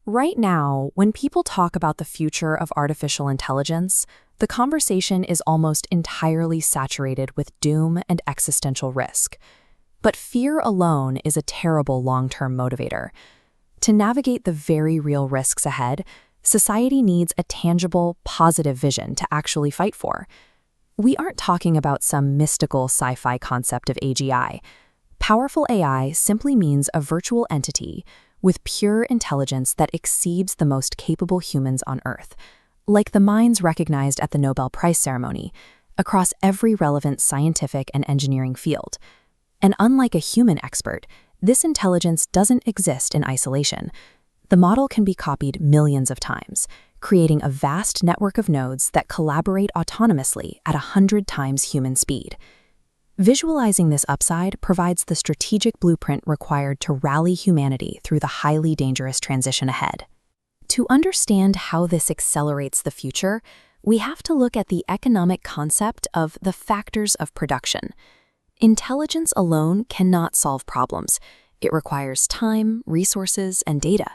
Right now, when people talk about the future of artificial intelligence, the conversation is almost entirely saturated with doom and existential risk. But fear alone is a terrible long-term motivator. To navigate the very real risks ahead, society needs a tangible, positive vision to actually fight for. We aren't talking about some mystical sci-fi concept of AGI. Powerful AI simply means a virtual entity with pure intelligence that exceeds the most capable humans on Earth, like the minds recognized at the Nobel Prize ceremony, across every relevant scientific and engineering field. And unlike a human expert, this intelligence doesn't exist in isolation. The model can be copied millions of times, creating a vast network of nodes that collaborate autonomously at 100 times human speed. Visualizing this upside provides the strategic blueprint required to rally humanity through the highly dangerous transition ahead. To understand how this accelerates the future, we have to look at the economic concept of the factors of production. Intelligence alone cannot solve problems. It requires time, resources, and data.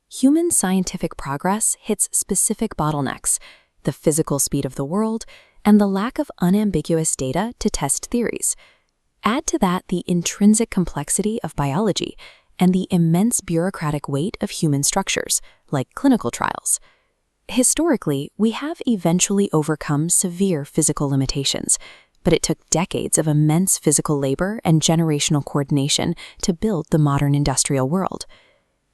Human scientific progress hits specific bottlenecks: the physical speed of the world, and the lack of unambiguous data to test theories. Add to that the intrinsic complexity of biology and the immense bureaucratic weight of human structures, like clinical trials. Historically, we have eventually overcome severe physical limitations, but it took decades of immense physical labor and generational coordination to build the modern industrial world.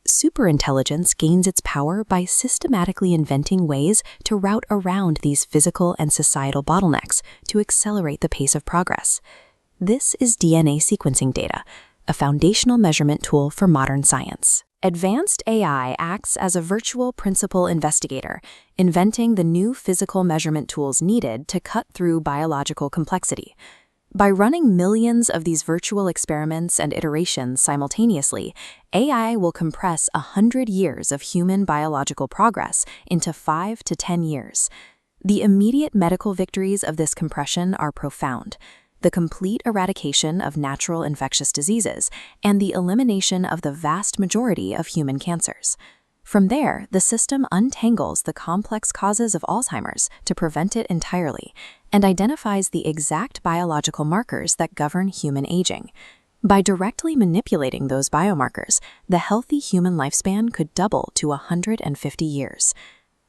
Superintelligence gains its power by systematically inventing ways to route around these physical and societal bottlenecks to accelerate the pace of progress. This is DNA sequencing data, a foundational measurement tool for modern science. Advanced AI acts as a virtual principal investigator, inventing the new physical measurement tools needed to cut through biological complexity. By running millions of these virtual experiments and iterations simultaneously, AI will compress 100 years of human biological progress into 5 to 10 years. The immediate medical victories of this compression are profound: the complete eradication of natural infectious diseases and the elimination of the vast majority of human cancers. From there, the system untangles the complex causes of Alzheimer's to prevent it entirely and identifies the exact biological markers that govern human aging. By directly manipulating those biomarkers, the healthy human lifespan could double to 150 years.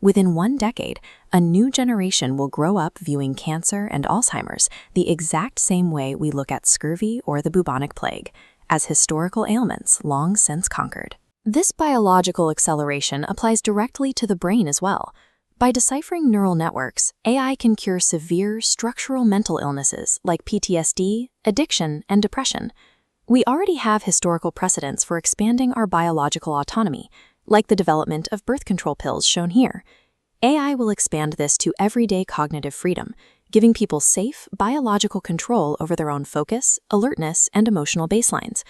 Within 1 decade, a new generation will grow up viewing cancer and Alzheimer's the exact same way we look at scurvy or the bubonic plague, as historical ailments long since conquered. This biological acceleration applies directly to the brain as well. By deciphering neural networks, AI can cure severe structural mental illnesses like PTSD, addiction, and depression. We already have historical precedents for expanding our biological autonomy, like the development of birth control pills shown here. AI will expand this to everyday cognitive freedom, giving people safe, biological control over their own focus, alertness, and emotional baselines.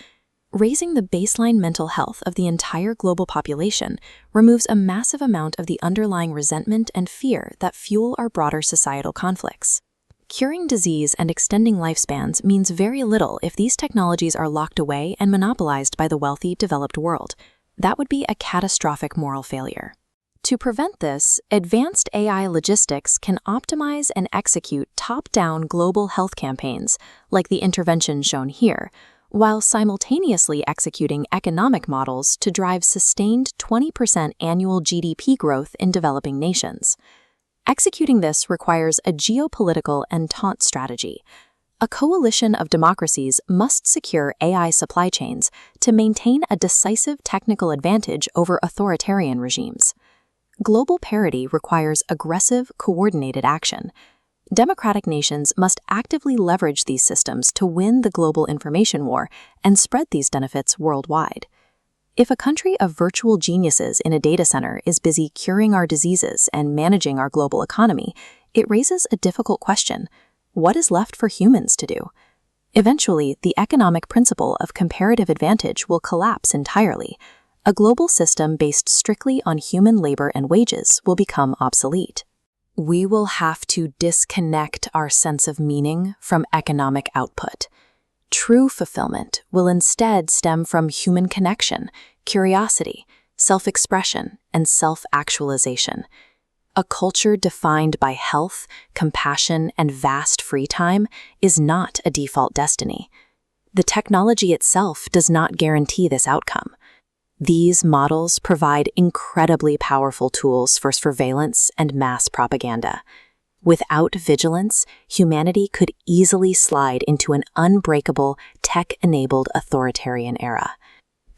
Raising the baseline mental health of the entire global population removes a massive amount of the underlying resentment and fear that fuel our broader societal conflicts. Curing disease and extending lifespans means very little if these technologies are locked away and monopolized by the wealthy, developed world. That would be a catastrophic moral failure. To prevent this, advanced AI logistics can optimize and execute top-down global health campaigns, like the intervention shown here, while simultaneously executing economic models to drive sustained 20% annual GDP growth in developing nations. Executing this requires a geopolitical entente strategy. A coalition of democracies must secure AI supply chains to maintain a decisive technical advantage over authoritarian regimes. Global parity requires aggressive, coordinated action. Democratic nations must actively leverage these systems to win the global information war and spread these benefits worldwide. If a country of virtual geniuses in a data center is busy curing our diseases and managing our global economy, it raises a difficult question: what is left for humans to do? Eventually, the economic principle of comparative advantage will collapse entirely. A global system based strictly on human labor and wages will become obsolete. We will have to disconnect our sense of meaning from economic output. True fulfillment will instead stem from human connection, curiosity, self-expression, and self-actualization. A culture defined by health, compassion, and vast free time is not a default destiny. The technology itself does not guarantee this outcome. These models provide incredibly powerful tools for surveillance and mass propaganda. Without vigilance, humanity could easily slide into an unbreakable, tech-enabled authoritarian era.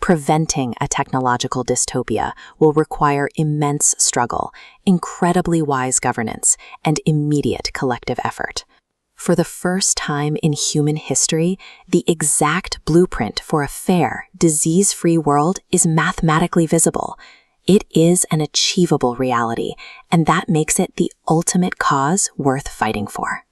Preventing a technological dystopia will require immense struggle, incredibly wise governance, and immediate collective effort. For the first time in human history, the exact blueprint for a fair, disease-free world is mathematically visible. It is an achievable reality, and that makes it the ultimate cause worth fighting for.